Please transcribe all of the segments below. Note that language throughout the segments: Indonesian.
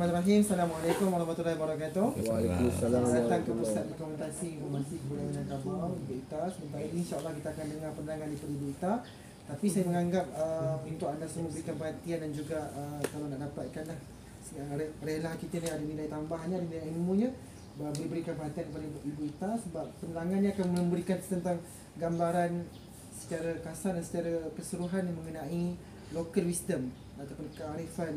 Bismillahirrahmanirrahim. Assalamualaikum warahmatullahi wabarakatuh. Waalaikumsalam. Datang ke pusat dokumentasi informasi kebudayaan Minangkabau Ibu Ita. Sebentar ini insya-Allah kita akan dengar penerangan daripada Ibu Ita. Tapi saya menganggap untuk anda semua berikan perhatian dan juga kalau nak dapatkanlah rela kita ni ada nilai tambahnya, ada nilai ilmunya, boleh berikan perhatian kepada Ibu Ita sebab penerangannya akan memberikan tentang gambaran secara kasar dan secara keseluruhan yang mengenai local wisdom ataupun kearifan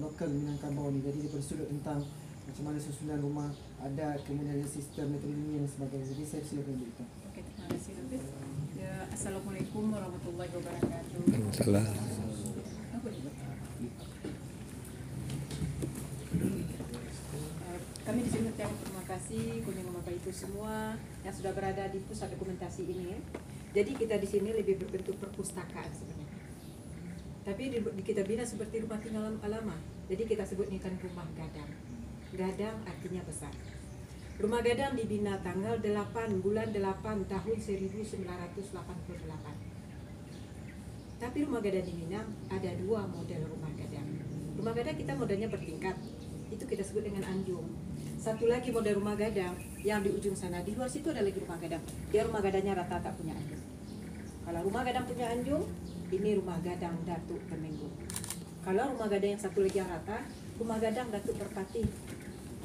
lokal Minangkabau ni. Jadi daripada sudut tentang macam mana susunan rumah adat, kemudian ada sistem metodologi dan sebagainya. Jadi saya silakan Ibu Ita. Oke, terima kasih Hafiz. Ya, Assalamualaikum warahmatullahi wabarakatuh. Waalaikumsalam. Apa ni? Kami di sini ucapkan terima kasih kunjungan Bapak Ibu semua yang sudah berada di pusat dokumentasi ini. Jadi kita di sini lebih berbentuk perpustakaan sebenarnya. Tapi kita bina seperti rumah tinggal lama. Jadi kita sebut ini kan rumah gadang. Gadang artinya besar. Rumah gadang dibina tanggal 8 bulan 8 tahun 1988. Tapi rumah gadang di Minang ada dua model rumah gadang. Rumah gadang kita modelnya bertingkat. Itu kita sebut dengan anjung. Satu lagi model rumah gadang yang di ujung sana, di luar situ ada lagi rumah gadang. Dia rumah gadangnya rata tak punya anjung. Kalau rumah gadang punya anjung, ini rumah gadang Datuk Temenggung. Kalau rumah gadang yang satu lagi yang rata, rumah gadang Datuk Perpati.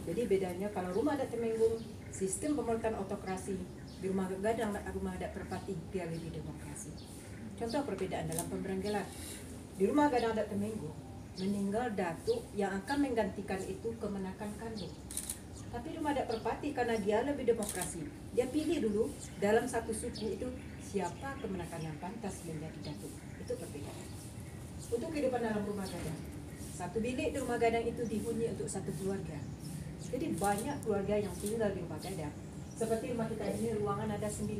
Jadi bedanya kalau rumah adat Temenggung, sistem pemerintahan autokrasi. Di rumah gadang, rumah adat Perpati, dia lebih demokrasi. Contoh perbedaan dalam pemberian gelar. Di rumah gadang adat Temenggung, meninggal Datuk yang akan menggantikan itu kemenakan kandung. Tapi rumah adat Perpati karena dia lebih demokrasi, dia pilih dulu dalam satu suku itu siapa kemenakan yang pantas menjadi Datuk. Itu perbedaan. Untuk kehidupan dalam rumah gadang, satu bilik di rumah gadang itu dihuni untuk satu keluarga. Jadi banyak keluarga yang tinggal di rumah gadang. Seperti rumah kita ini ruangan ada 9,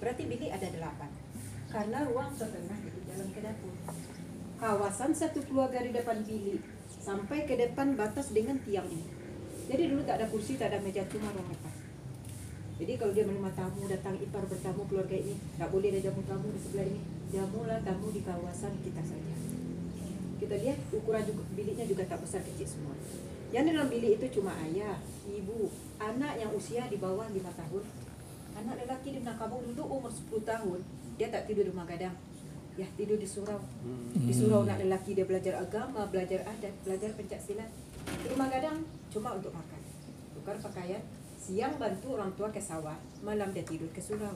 berarti bilik ada 8. Karena ruang setengah itu jalan ke dapur. Kawasan satu keluarga di depan bilik sampai ke depan batas dengan tiang ini. Jadi dulu tak ada kursi, tak ada meja, cuma ruang lepas. Jadi kalau dia menerima tamu, datang ipar bertamu keluarga ini, tak boleh ada jamu tamu di sebelah ini. Jamulah tamu di kawasan kita saja. Kita lihat ukuran juga, biliknya juga tak besar kecil semua. Yang di dalam bilik itu cuma ayah, ibu, anak yang usia di bawah 5 tahun. Anak lelaki di Minangkabau dulu umur 10 tahun, dia tak tidur di rumah gadang. Ya tidur di surau. Di surau anak lelaki dia belajar agama, belajar adat, belajar pencak silat. Di rumah gadang cuma untuk makan, tukar pakaian, siang bantu orang tua ke sawah, malam dia tidur ke surau.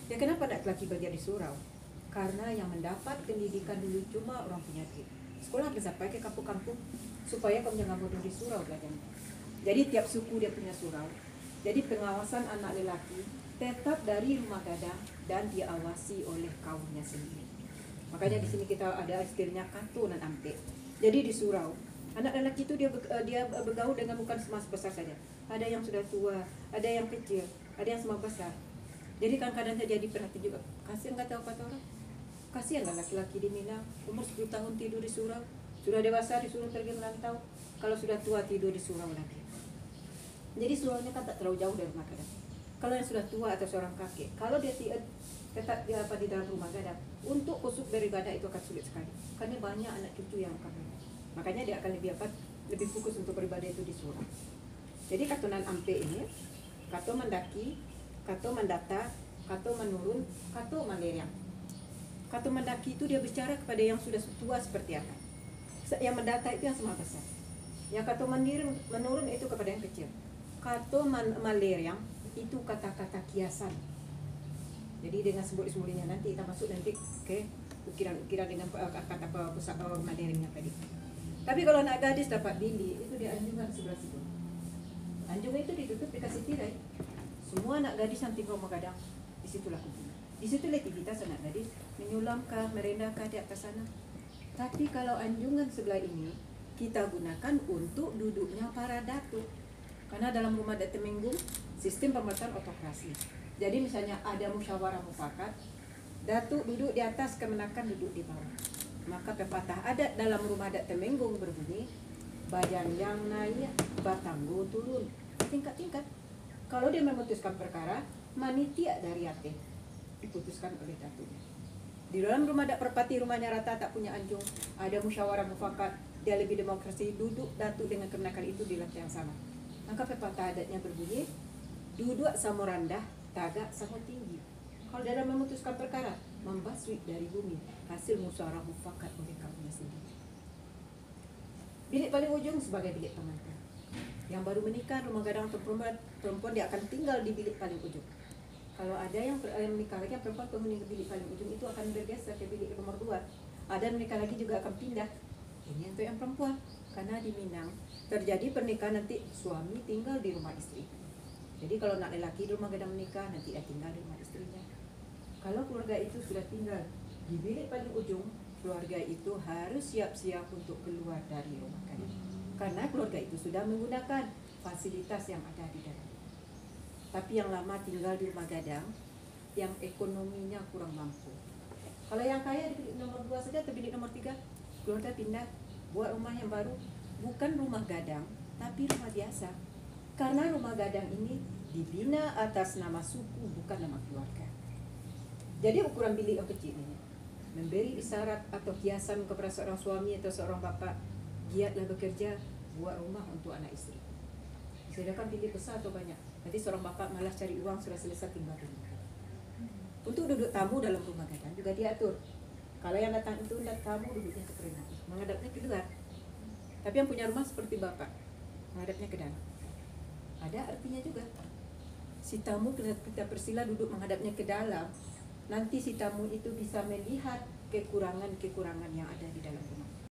Ya kenapa anak lelaki belajar di surau? Karena yang mendapat pendidikan dulu cuma orang punya duit. Sekolah bisa sampai ke kampung-kampung supaya kamu jangan bodoh di surau belajarnya. Jadi tiap suku dia punya surau. Jadi pengawasan anak lelaki tetap dari rumah gadang dan diawasi oleh kaumnya sendiri. Makanya di sini kita ada istilahnya katu dan ampe. Jadi di surau, anak lelaki itu dia bergaul dengan bukan semua besar saja. Ada yang sudah tua, ada yang kecil, ada yang semua besar. Jadi kadang-kadang jadi perhatian juga. Kasihan kata orang. Kasihan laki-laki di Minang, umur 10 tahun tidur di surau. Sudah dewasa disuruh pergi merantau. Kalau sudah tua tidur di surau lagi. Jadi suraunya kan tak terlalu jauh dari rumah gadang. Kalau yang sudah tua atau seorang kakek, kalau dia tetap di dalam rumah gadang, untuk kusuk beribadah itu akan sulit sekali. Karena banyak anak cucu yang akan. Makanya dia akan lebih fokus untuk beribadah itu di surau. Jadi katunan ampe ini, kato mendaki, kato mendata, kato menurun, kato meleriang. Kato mendaki itu dia bicara kepada yang sudah tua seperti apa. Yang mendata itu yang semakin besar. Yang kato menurun itu kepada yang kecil. Kato meleriang itu kata-kata kiasan. Jadi dengan simbol-simbolnya nanti kita masuk nanti ke ukiran-ukiran dengan kata pusat meleriangnya tadi. Tapi kalau anak gadis dapat bilik, itu dia anjungan sebelah situ. Anjung itu ditutup dikasih tirai. Semua anak gadis yang tinggal rumah gadang, disitulah kumpul. Di situ aktivitas anak gadis, menyulamkah, merendahkah di atas sana. Tapi kalau anjungan sebelah ini, kita gunakan untuk duduknya para datuk. Karena dalam rumah adat Temenggung, sistem pemerintahan autokrasi. Jadi misalnya ada musyawarah mufakat, datuk duduk di atas, kemenakan duduk di bawah. Maka pepatah adat dalam rumah adat Temenggung berbunyi, badan yang naik, batanggo turun. Tingkat-tingkat. Kalau dia memutuskan perkara, manitia dari ate diputuskan oleh datuknya. Di dalam rumah adat Perpati, rumahnya rata tak punya anjung, ada musyawarah mufakat, dia lebih demokrasi, duduk datuk dengan kemenakan itu di lantai yang sama. Maka pepatah adatnya berbunyi, duduk sama rendah, tagak sama tinggi. Kalau dalam memutuskan perkara, membasui dari bumi, hasil musyawarah mufakat mereka punya sendiri. Bilik paling ujung sebagai bilik pengantin. Yang baru menikah, rumah gadang atau perempuan dia akan tinggal di bilik paling ujung. Kalau ada yang menikah lagi, yang perempuan penghuni bilik paling ujung itu akan bergeser ke bilik nomor 2. Ada yang menikah lagi juga akan pindah. Ini untuk yang perempuan. Karena di Minang terjadi pernikahan nanti suami tinggal di rumah istri. Jadi kalau anak lelaki di rumah gadang menikah, nanti dia tinggal di rumah istrinya. Kalau keluarga itu sudah tinggal di bilik paling ujung, keluarga itu harus siap-siap untuk keluar dari rumah gadang. Karena keluarga itu sudah menggunakan fasilitas yang ada di dalam. Tapi yang lama tinggal di rumah gadang, yang ekonominya kurang mampu. Kalau yang kaya di bilik nomor 2 saja atau bilik nomor 3, keluarga pindah, buat rumah yang baru, bukan rumah gadang, tapi rumah biasa. Karena rumah gadang ini dibina atas nama suku, bukan nama keluarga. Jadi ukuran bilik yang kecil ini memberi isyarat atau kiasan kepada seorang suami atau seorang bapak, giatlah bekerja, buat rumah untuk anak istri. Sedangkan bilik besar atau banyak, nanti seorang bapak malah cari uang sudah selesai tinggal di rumah. Untuk duduk tamu dalam rumah gadang juga diatur. Kalau yang datang itu tamu duduknya ke perempuan, menghadapnya ke luar. Tapi yang punya rumah seperti bapak, menghadapnya ke dalam. Ada artinya juga. Si tamu kita persila duduk menghadapnya ke dalam. Nanti si tamu itu bisa melihat kekurangan-kekurangan yang ada di dalam rumah.